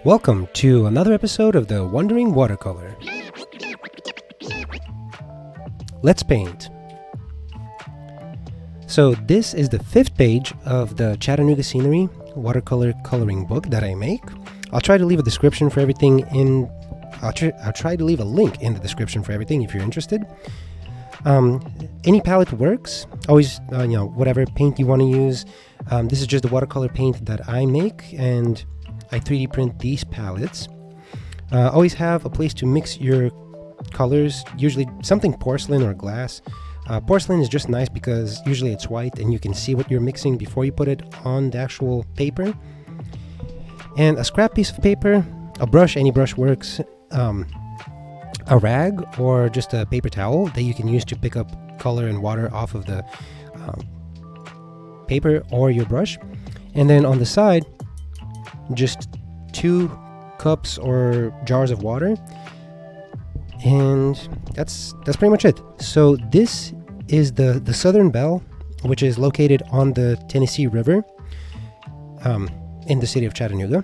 Welcome to another episode of the Wandering Watercolor. Let's paint. So this is the 5th page of the Chattanooga Scenery Watercolor Coloring book that I make. I'll try to leave a description for everything in... I'll try to leave a link in the description for everything if you're interested. Any palette works. Always, whatever paint you want to use. This is just the watercolor paint that I make, and I 3D print these palettes. Always have a place to mix your colors, usually something porcelain or glass. Porcelain is just nice because usually it's white and you can see what you're mixing before you put it on the actual paper. And a scrap piece of paper, a brush, any brush works, a rag or just a paper towel that you can use to pick up color and water off of the paper or your brush. And then on the side, just 2 cups or jars of water, and that's pretty much it. So this is the Southern Belle, which is located on the Tennessee River in the city of Chattanooga,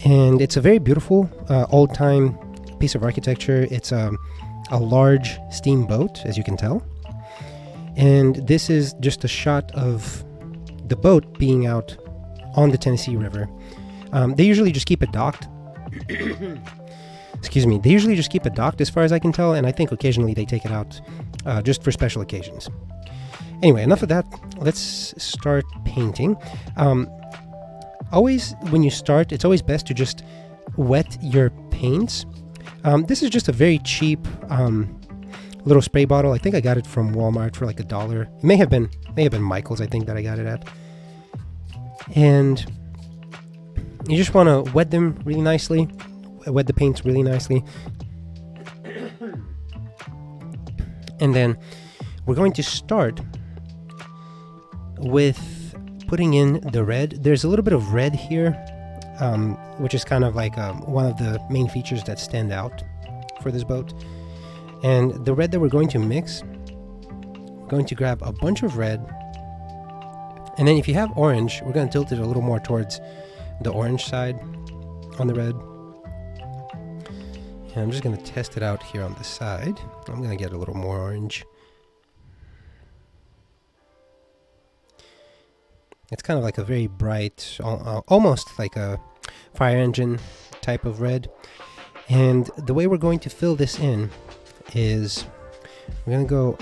and it's a very beautiful old-time piece of architecture. It's a large steamboat, as you can tell, and this is just a shot of the boat being out on the Tennessee River. They usually just keep it docked. Excuse me. They usually just keep it docked as far as I can tell, and I think occasionally they take it out just for special occasions. Anyway, enough of that. Let's start painting. Always, when you start, it's always best to just wet your paints. This is just a very cheap little spray bottle. I think I got it from Walmart for like $1. It may have been Michael's, I think, that I got it at. And you just want to wet them really nicely, wet the paints really nicely. And then we're going to start with putting in the red. There's a little bit of red here, which is kind of like one of the main features that stand out for this boat. And the red that we're going to mix, we're going to grab a bunch of red. And then if you have orange, we're going to tilt it a little more towards the orange side on the red. And I'm just going to test it out here on the side. I'm going to get a little more orange. It's kind of like a very bright, almost like a fire engine type of red. And the way we're going to fill this in is we're going to go...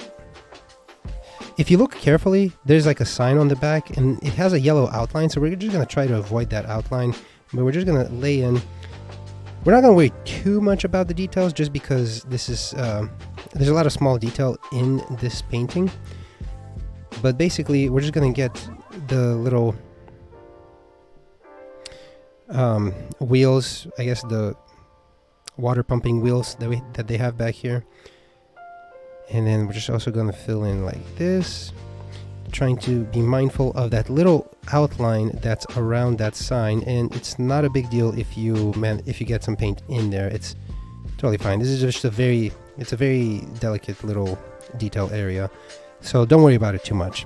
If you look carefully, there's like a sign on the back, and it has a yellow outline, so we're just going to try to avoid that outline, but we're just going to lay in. We're not going to worry too much about the details, just because this is there's a lot of small detail in this painting, but basically we're just going to get the little wheels, I guess the water pumping wheels that they have back here. And then we're just also going to fill in like this, trying to be mindful of that little outline that's around that sign. And it's not a big deal if you get some paint in there. It's totally fine. This is just a very delicate little detail area, so don't worry about it too much.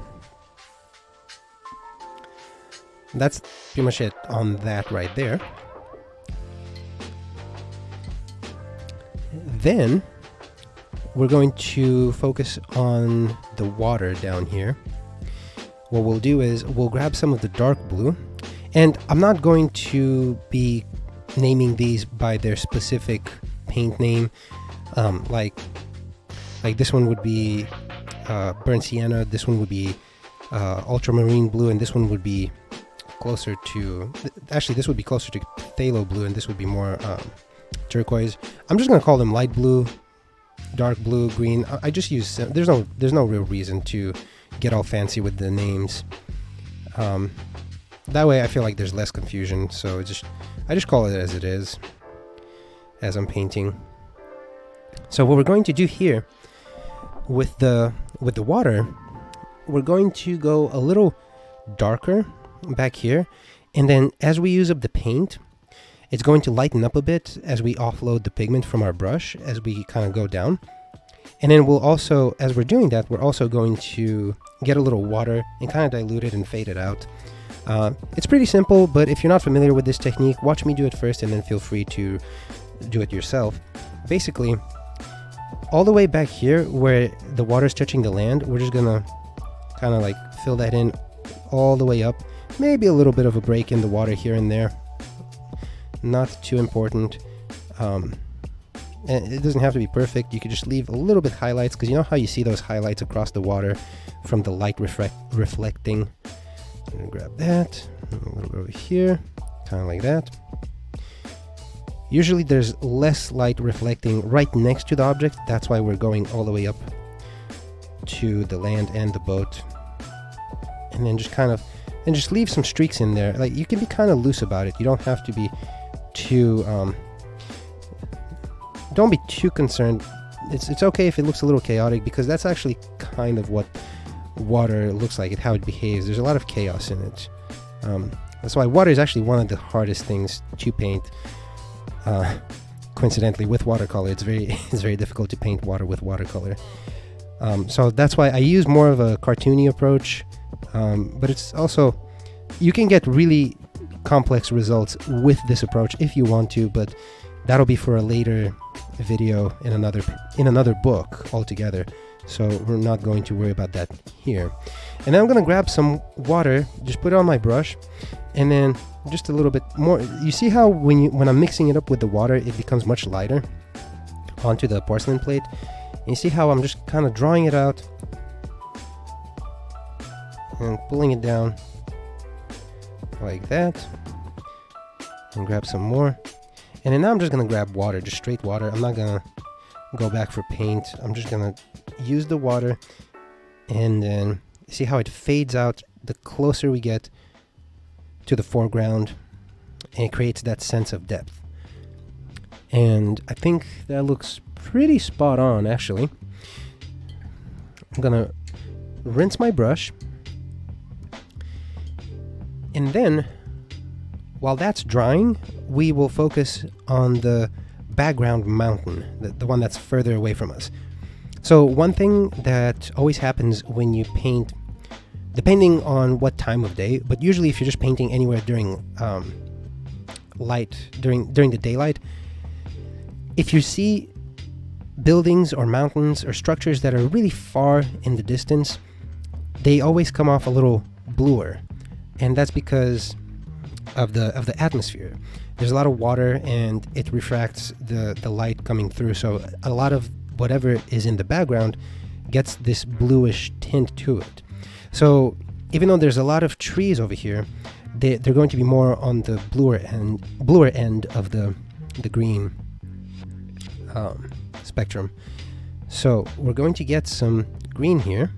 That's pretty much it on that right there. Then we're going to focus on the water down here. What we'll do is we'll grab some of the dark blue, and I'm not going to be naming these by their specific paint name. Like this one would be burnt sienna, this one would be ultramarine blue, and this one would be closer to... Actually, this would be closer to phthalo blue, and this would be more turquoise. I'm just going to call them light blue, dark blue, green. I just use... There's no real reason to get all fancy with the names. That way I feel like there's less confusion, so I just call it as it is as I'm painting. So what we're going to do here with the water, we're going to go a little darker back here, and then as we use up the paint, it's going to lighten up a bit as we offload the pigment from our brush as we kind of go down. And then we'll also, as we're doing that, we're also going to get a little water and kind of dilute it and fade it out. It's pretty simple, but if you're not familiar with this technique, watch me do it first and then feel free to do it yourself. Basically, all the way back here where the water's touching the land, we're just gonna kind of like fill that in all the way up. Maybe a little bit of a break in the water here and there. Not too important. And it doesn't have to be perfect. You could just leave a little bit highlights, because you know how you see those highlights across the water from the light reflecting. I'm gonna grab that, a little bit over here, kind of like that. Usually there's less light reflecting right next to the object. That's why we're going all the way up to the land and the boat. And then just leave some streaks in there. Like, you can be kind of loose about it. You don't have to be too don't be too concerned. It's okay if it looks a little chaotic, because that's actually kind of what water looks like, how it behaves. There's a lot of chaos in it. That's why water is actually one of the hardest things to paint. Coincidentally, with watercolor, it's very difficult to paint water with watercolor. So that's why I use more of a cartoony approach. But it's also, you can get really complex results with this approach if you want to, but that'll be for a later video in another book altogether. So we're not going to worry about that here. And then I'm going to grab some water, just put it on my brush, and then just a little bit more. You see how when I'm mixing it up with the water, it becomes much lighter onto the porcelain plate. And you see how I'm just kind of drawing it out and pulling it down like that, and grab some more. And then now I'm just gonna grab water, just straight water. I'm not gonna go back for paint. I'm just gonna use the water, and then see how it fades out the closer we get to the foreground, and it creates that sense of depth. And I think that looks pretty spot on, actually. I'm gonna rinse my brush, and then while that's drying, we will focus on the background mountain, the one that's further away from us. So one thing that always happens when you paint, depending on what time of day, but usually if you're just painting anywhere during during the daylight, if you see buildings or mountains or structures that are really far in the distance, they always come off a little bluer. And that's because of the atmosphere. There's a lot of water, and it refracts the light coming through, so a lot of whatever is in the background gets this bluish tint to it. So even though there's a lot of trees over here, they're going to be more on the bluer end of the green spectrum. So we're going to get some green here.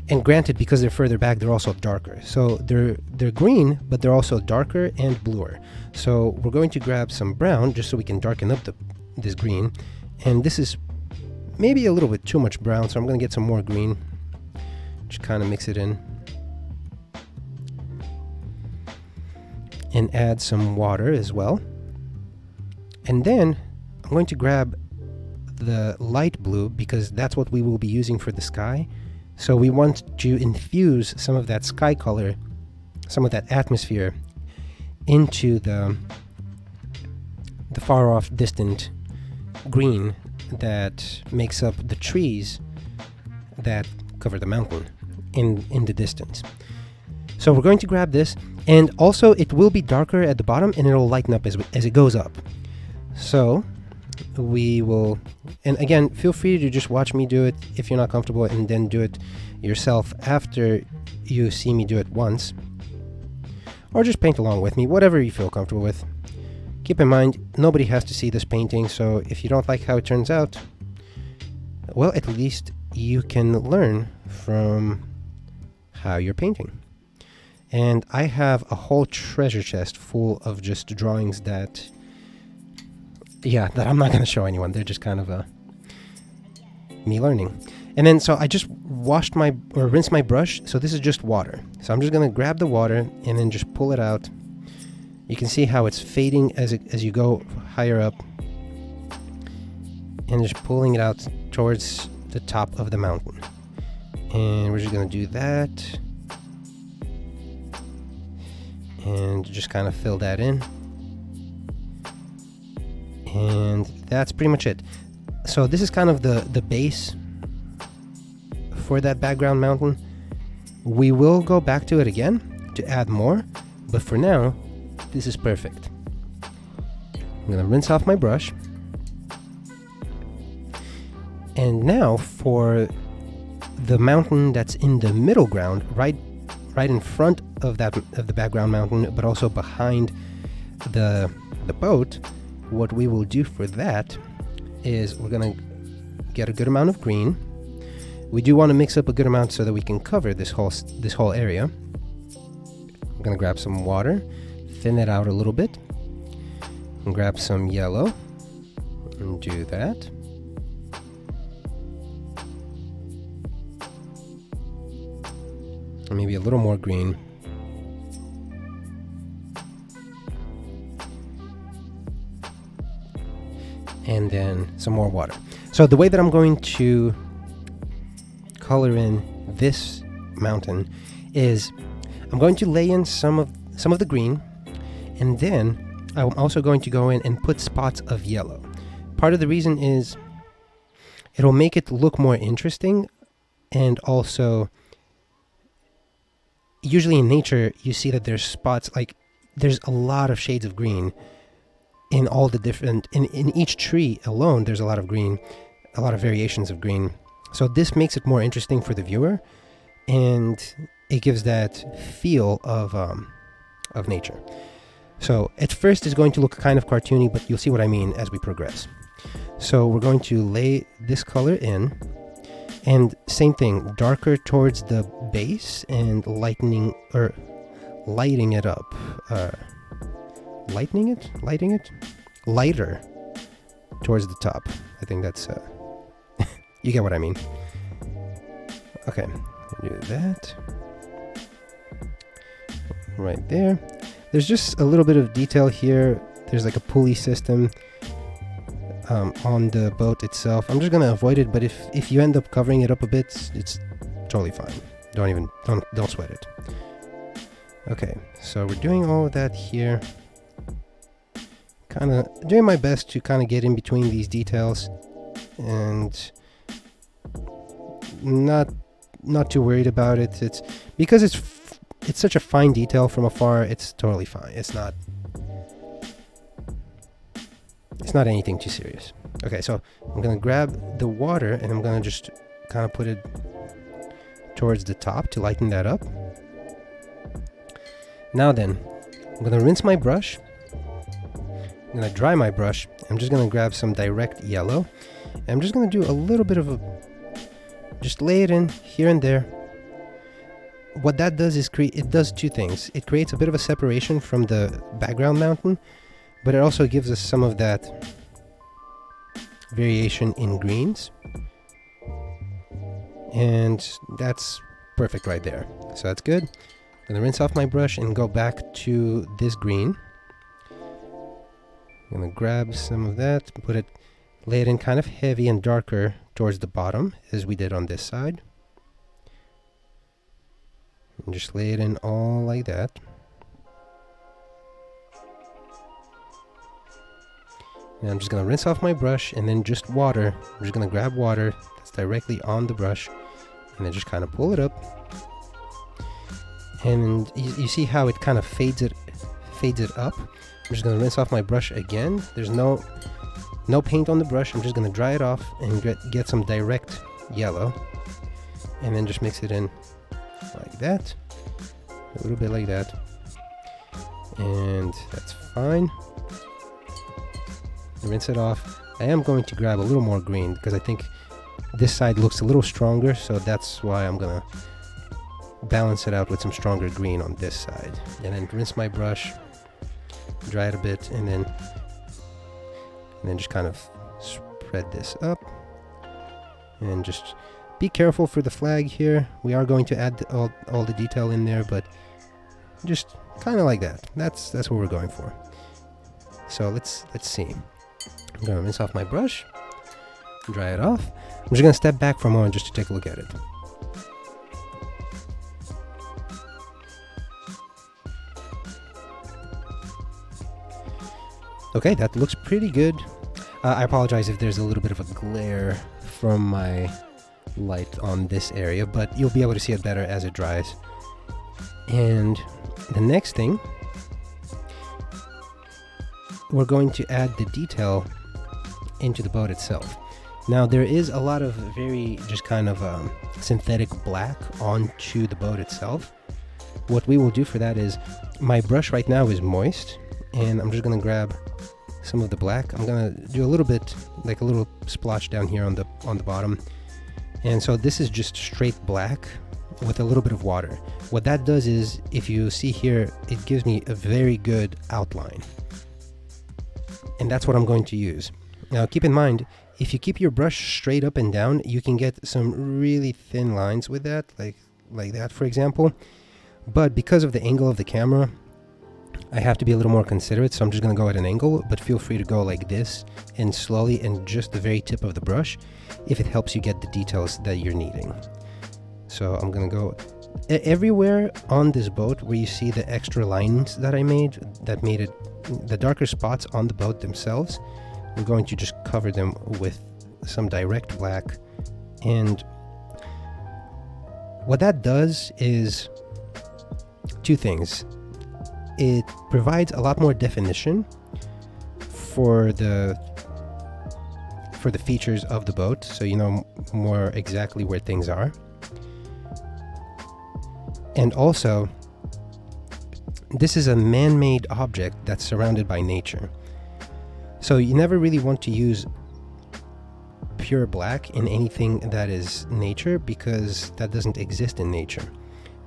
And granted, because they're further back, they're also darker. So they're green, but they're also darker and bluer. So we're going to grab some brown just so we can darken up this green. And this is maybe a little bit too much brown, so I'm going to get some more green. Just kind of mix it in. And add some water as well. And then I'm going to grab the light blue, because that's what we will be using for the sky. So we want to infuse some of that sky color, some of that atmosphere, into the far off distant green that makes up the trees that cover the mountain in the distance. So we're going to grab this, and also it will be darker at the bottom, and it'll lighten up as it goes up. So we will, and again, feel free to just watch me do it if you're not comfortable, and then do it yourself after you see me do it once, or just paint along with me, whatever you feel comfortable with. Keep in mind, nobody has to see this painting, so if you don't like how it turns out, well, at least you can learn from how you're painting. And I have a whole treasure chest full of just drawings that I'm not going to show anyone. They're just kind of me learning. And then, so I just rinsed my brush. So this is just water. So I'm just going to grab the water and then just pull it out. You can see how it's fading as you go higher up, and just pulling it out towards the top of the mountain. And we're just going to do that. and just kind of fill that in. And that's pretty much it. So this is kind of the base for that background mountain. We will go back to it again to add more, but for now, this is perfect. I'm gonna rinse off my brush. And now for the mountain that's in the middle ground, right in front of the background mountain, but also behind the boat, what we will do for that is we're gonna get a good amount of green. We do want to mix up a good amount so that we can cover this whole area. I'm gonna grab some water, thin it out a little bit, and grab some yellow, and do that. And maybe a little more green. And then some more water. So the way that I'm going to color in this mountain is I'm going to lay in some of the green, and then I'm also going to go in and put spots of yellow. Part of the reason is it'll make it look more interesting, and also usually in nature you see that there's spots, like there's a lot of shades of green in all the different, in each tree alone there's a lot of green, a lot of variations of green. So this makes it more interesting for the viewer, and it gives that feel of nature. So at first it's going to look kind of cartoony, but you'll see what I mean as we progress. So we're going to lay this color in, and same thing, darker towards the base and lighting it up. Lighter towards the top. I think that's you get what I mean. Okay, do that right there. There's just a little bit of detail here. There's like a pulley system on the boat itself. I'm just gonna avoid it, but if you end up covering it up a bit, it's totally fine. Don't sweat it. Okay, so we're doing all of that here. Kind of doing my best to kind of get in between these details, and not too worried about it. It's because it's such a fine detail from afar. It's totally fine. It's not anything too serious. Okay, so I'm gonna grab the water and I'm gonna just kind of put it towards the top to lighten that up. Now then, I'm gonna rinse my brush. I'm gonna dry my brush. I'm just gonna grab some direct yellow. And I'm just gonna do a little bit of just lay it in here and there. What that does is it does two things. It creates a bit of a separation from the background mountain, but it also gives us some of that variation in greens. And that's perfect right there. So that's good. I'm gonna rinse off my brush and go back to this green. I'm gonna grab some of that, lay it in kind of heavy and darker towards the bottom, as we did on this side. And just lay it in all like that. And I'm just gonna rinse off my brush, and then just water. I'm just gonna grab water that's directly on the brush, and then just kind of pull it up. And you see how it kind of fades it up. I'm just gonna rinse off my brush again. There's no paint on the brush. I'm just gonna dry it off and get some direct yellow, and then just mix it in like that, a little bit like that, and that's fine. Rinse it off. I am going to grab a little more green because I think this side looks a little stronger, so that's why I'm gonna balance it out with some stronger green on this side. And then rinse my brush, dry it a bit, and then just kind of spread this up. And just be careful for the flag here. We are going to add all the detail in there, but just kind of like that. That's what we're going for. So let's see. I'm gonna rinse off my brush, dry it off. I'm just gonna step back for a moment just to take a look at it. Okay, that looks pretty good. I apologize if there's a little bit of a glare from my light on this area, but you'll be able to see it better as it dries. And the next thing, we're going to add the detail into the boat itself. Now there is a lot of very just kind of synthetic black onto the boat itself. What we will do for that is, my brush right now is moist, and I'm just going to grab some of the black. I'm going to do a little bit, like a little splotch down here on the bottom. And so this is just straight black with a little bit of water. What that does is, if you see here, it gives me a very good outline. And that's what I'm going to use. Now keep in mind, if you keep your brush straight up and down, you can get some really thin lines with that, like that for example. But because of the angle of the camera, I have to be a little more considerate, so I'm just going to go at an angle, but feel free to go like this and slowly, and just the very tip of the brush, if it helps you get the details that you're needing. So I'm going to go everywhere on this boat where you see the extra lines that I made, that made it the darker spots on the boat themselves. We're going to just cover them with some direct black. And what that does is two things. It provides a lot more definition for the features of the boat, so you know more exactly where things are. And also, this is a man-made object that's surrounded by nature. So you never really want to use pure black in anything that is nature, because that doesn't exist in nature.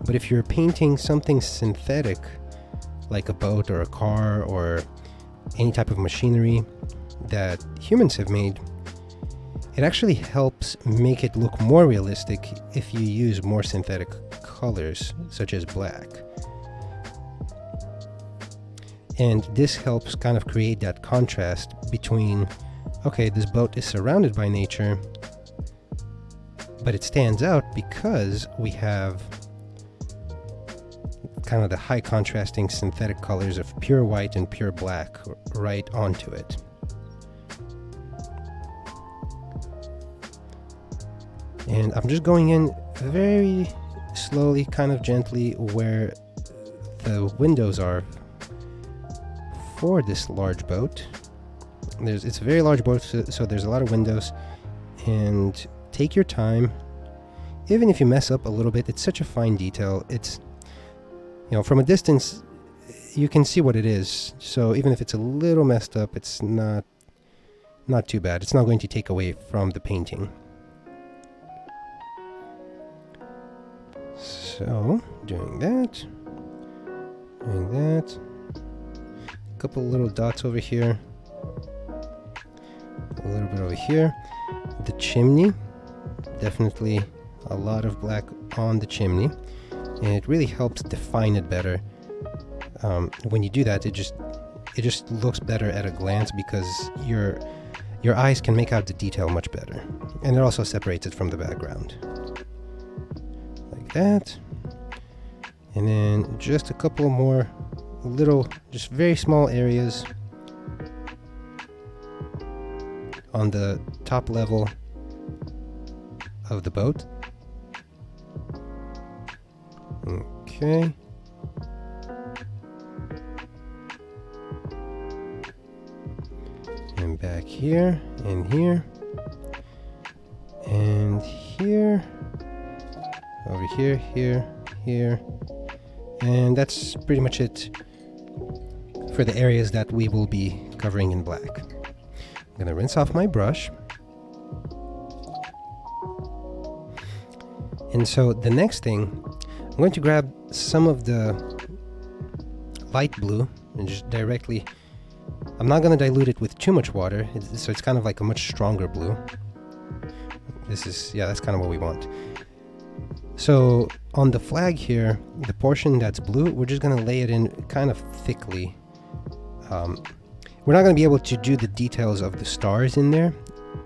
But if you're painting something synthetic, like a boat or a car or any type of machinery that humans have made, it actually helps make it look more realistic if you use more synthetic colors, such as black. And this helps kind of create that contrast between, okay, this boat is surrounded by nature, but it stands out because we have kind of the high contrasting synthetic colors of pure white and pure black right onto it. And I'm just going in very slowly, kind of gently, where the windows are for this large boat. It's a very large boat, so there's a lot of windows, and take your time. Even if you mess up a little bit, it's such a fine detail. It's, you know, from a distance you can see what it is, so even if it's a little messed up, it's not too bad. It's not going to take away from the painting. So doing that, a couple little dots over here, a little bit over here. The chimney, definitely a lot of black on the chimney, and it really helps define it better. When you do that, it just looks better at a glance, because your eyes can make out the detail much better, and it also separates it from the background, like that. And then just a couple more little, just very small areas on the top level of the boat. Okay. And back here, and here, and here, over here, here. And that's pretty much it for the areas that we will be covering in black. I'm going to rinse off my brush. And so the next thing, I'm going to grab some of the light blue and just directly, I'm not going to dilute it with too much water, so it's kind of like a much stronger blue. This is, yeah, that's kind of what we want. So on the flag here, the portion that's blue, we're just going to lay it in kind of thickly. We're not going to be able to do the details of the stars in there,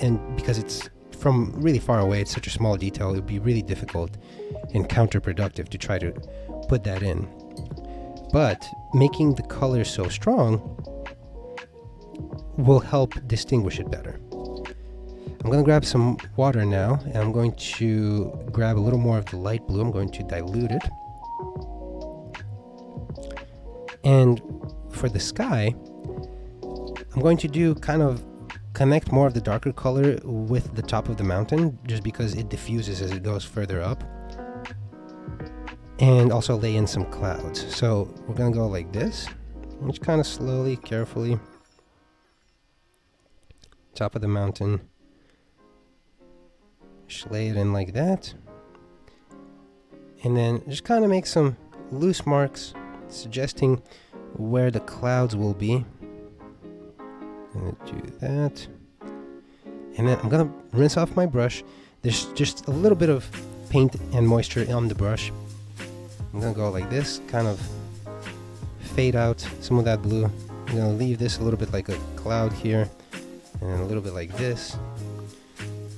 and because it's from really far away, it's such a small detail, it would be really difficult and counterproductive to try to put that in. But making the color so strong, will help distinguish it better. I'm going to grab some water now, and I'm going to grab a little more of the light blue. I'm going to dilute it. And for the sky, I'm going to do kind of connect more of the darker color with the top of the mountain, just because it diffuses as it goes further up. And also lay in some clouds. So we're going to go like this, just kind of slowly, carefully. Top of the mountain. Just lay it in like that. And then just kind of make some loose marks suggesting where the clouds will be. I'm gonna do that. And then I'm gonna rinse off my brush. There's just a little bit of paint and moisture on the brush. I'm gonna go like this, kind of fade out some of that blue. I'm gonna leave this a little bit like a cloud here, and then a little bit like this.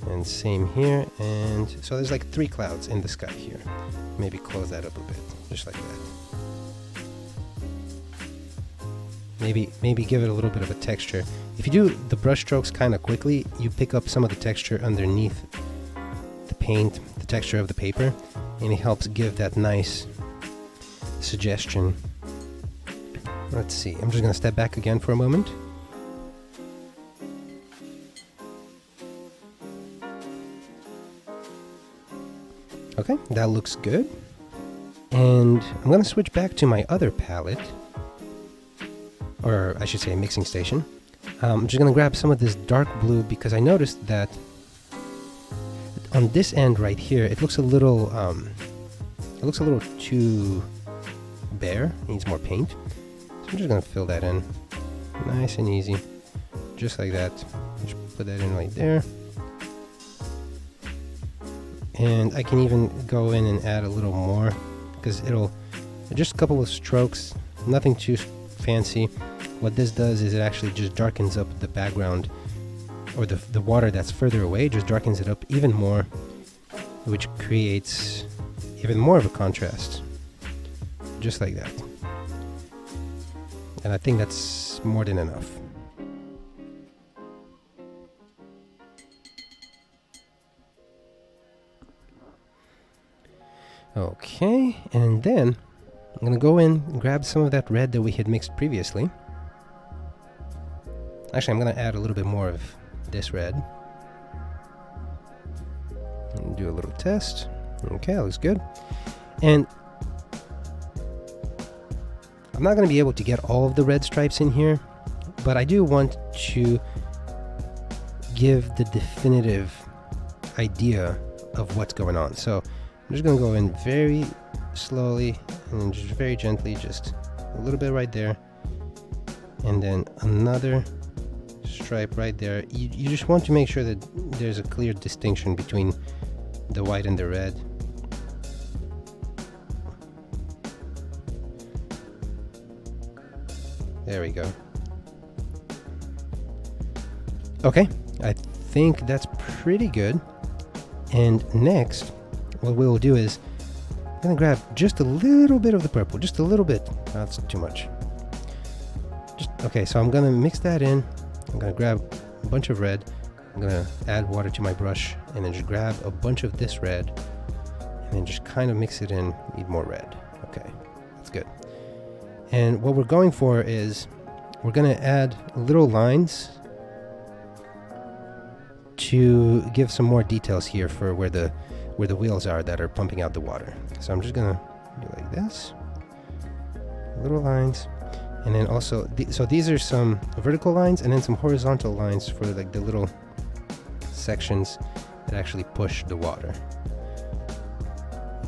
And same here, and so there's like 3 clouds in the sky here. Maybe close that up a bit, just like that. Maybe give it a little bit of a texture. If you do the brush strokes kind of quickly, you pick up some of the texture underneath the paint, the texture of the paper, and it helps give that nice suggestion. Let's see, I'm just gonna step back again for a moment. Okay, that looks good. And I'm going to switch back to my other palette, or I should say mixing station. I'm just going to grab some of this dark blue because I noticed that on this end right here, it looks a little too bare. It needs more paint. So I'm just going to fill that in, nice and easy, just like that. Just put that in right there. And I can even go in and add a little more, because it'll just a couple of strokes, nothing too fancy. What this does is it actually just darkens up the background, or the water that's further away, just darkens it up even more, which creates even more of a contrast, just like that. And I think that's more than enough. Okay, and then I'm going to go in and grab some of that red that we had mixed previously. Actually, I'm going to add a little bit more of this red. And do a little test. Okay, that looks good. And I'm not going to be able to get all of the red stripes in here, but I do want to give the definitive idea of what's going on. So I'm just going to go in very slowly and just very gently, just a little bit right there, and then another stripe right there. You just want to make sure that there's a clear distinction between the white and the red. There we go. Okay, I think that's pretty good. And next, what we'll do is I'm gonna grab just a little bit of the purple, just a little bit. That's too much. Okay, so I'm gonna mix that in. I'm gonna grab a bunch of red. I'm gonna add water to my brush, and then just grab a bunch of this red, and then just kind of mix it in. Need more red. Okay, that's good. And what we're going for is we're gonna add little lines to give some more details here for where the wheels are that are pumping out the water. So I'm just gonna do like this, little lines, and then also so these are some vertical lines and then some horizontal lines for like the little sections that actually push the water,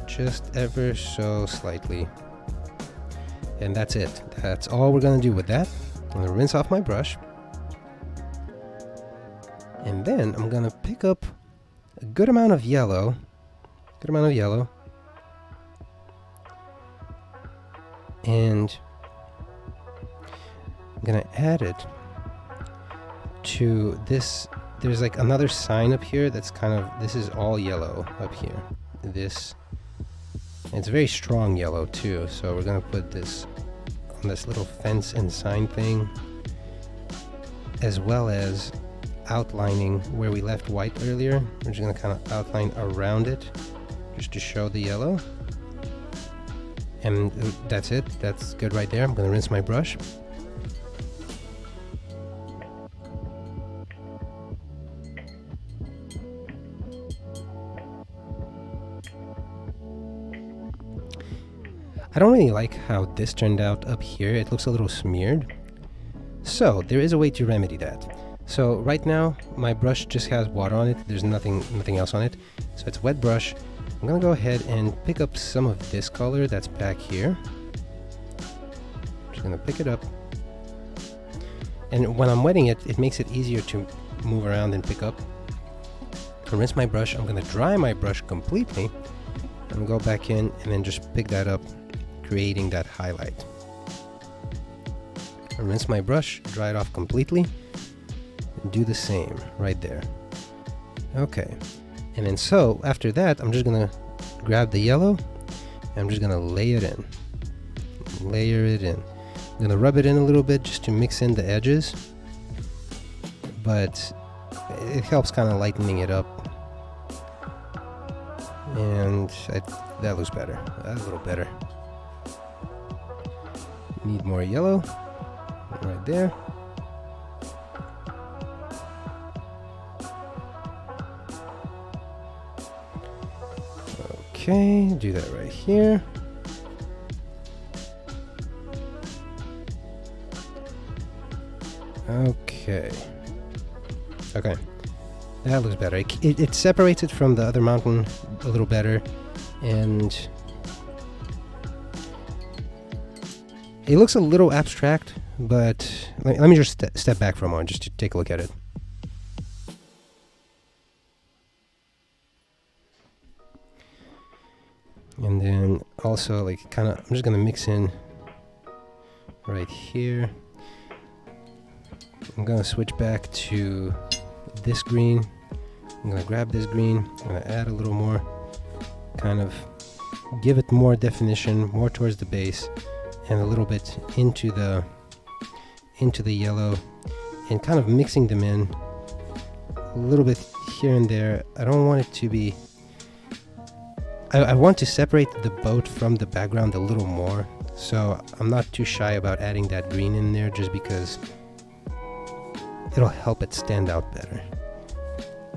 just ever so slightly. And that's it. That's all we're gonna do with that. I'm gonna rinse off my brush, and then I'm gonna pick up a good amount of yellow. And I'm gonna add it to this. There's like another sign up here that's kind of, this is all yellow up here. This, it's very strong yellow too. So we're gonna put this on this little fence and sign thing. as well as outlining where we left white earlier. We're just going to kind of outline around it just to show the yellow. And that's it. That's good right there. I'm going to rinse my brush. I don't really like how this turned out up here. It looks a little smeared. So there is a way to remedy that. So right now my brush just has water on it. There's nothing else on it. So it's a wet brush. I'm gonna go ahead and pick up some of this color that's back here. Just gonna pick it up. And when I'm wetting it, it makes it easier to move around and pick up. I'll rinse my brush. I'm gonna dry my brush completely and go back in and then just pick that up, creating that highlight. I'll rinse my brush, dry it off completely, and do the same right there. Okay, and then so after that, I'm just gonna grab the yellow and I'm just gonna lay it in. Layer it in. I'm gonna rub it in a little bit just to mix in the edges, but it helps kind of lightening it up. And that looks better. That's a little better. Need more yellow right there. Okay, do that right here. Okay, that looks better. It separates it from the other mountain a little better, and it looks a little abstract, but let me just step back for a moment just to take a look at it. And then also I'm just gonna mix in right here. I'm gonna switch back to this green. I'm gonna grab this green. I'm gonna add a little more, kind of give it more definition, more towards the base, and a little bit into the yellow, and kind of mixing them in a little bit here and there. I don't want it to be. I want to separate the boat from the background a little more, so I'm not too shy about adding that green in there just because it'll help it stand out better.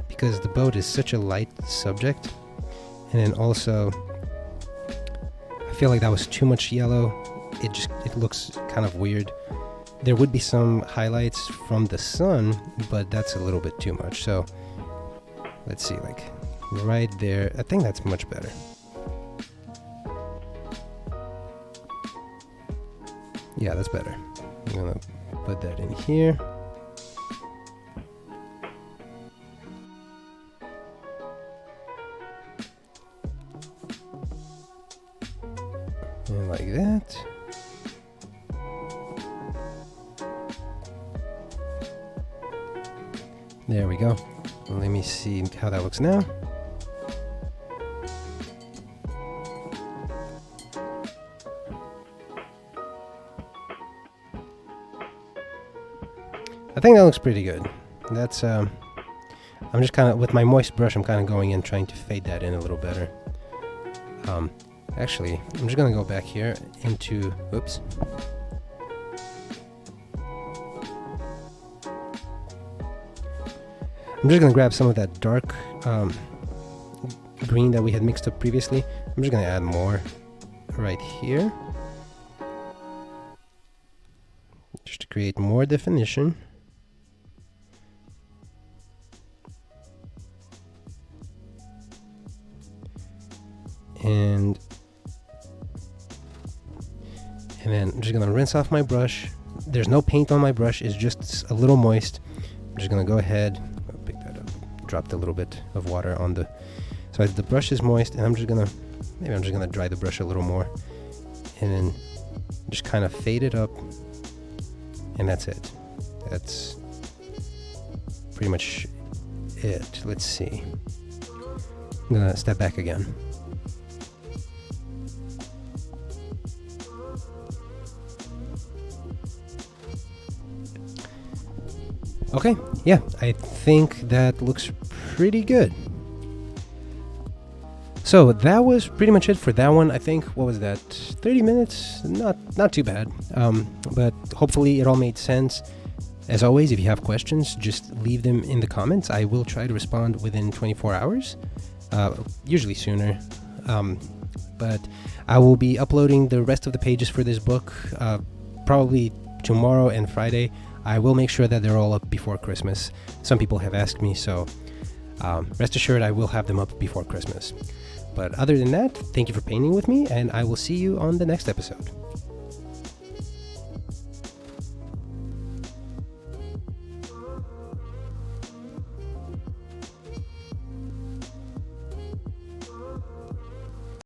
Because the boat is such a light subject, and then also I feel like that was too much yellow. It looks kind of weird. There would be some highlights from the sun, but that's a little bit too much. So let's see, like right there. I think that's much better. Yeah, that's better. I'm gonna put that in here. And like that. There we go. Let me see how that looks now. I think that looks pretty good. That's I'm just kind of, with my moist brush, I'm kind of going in trying to fade that in a little better. Actually, I'm just gonna go back here into, oops. I'm just gonna grab some of that dark green that we had mixed up previously. I'm just gonna add more right here, just to create more definition. And then I'm just gonna rinse off my brush. There's no paint on my brush, it's just a little moist. I'm just gonna go ahead, I'll pick that up, dropped a little bit of water on the, so the brush is moist, and I'm just gonna dry the brush a little more, and then just kind of fade it up, and that's it. That's pretty much it. Let's see. I'm gonna step back again. Okay, yeah, I think that looks pretty good. So that was pretty much it for that one. I think, what was that, 30 minutes? Not too bad. But hopefully it all made sense. As always, if you have questions, just leave them in the comments. I will try to respond within 24 hours, usually sooner. But I will be uploading the rest of the pages for this book probably tomorrow and Friday. I will make sure that they're all up before Christmas. Some people have asked me, so rest assured I will have them up before Christmas. But other than that, thank you for painting with me, and I will see you on the next episode.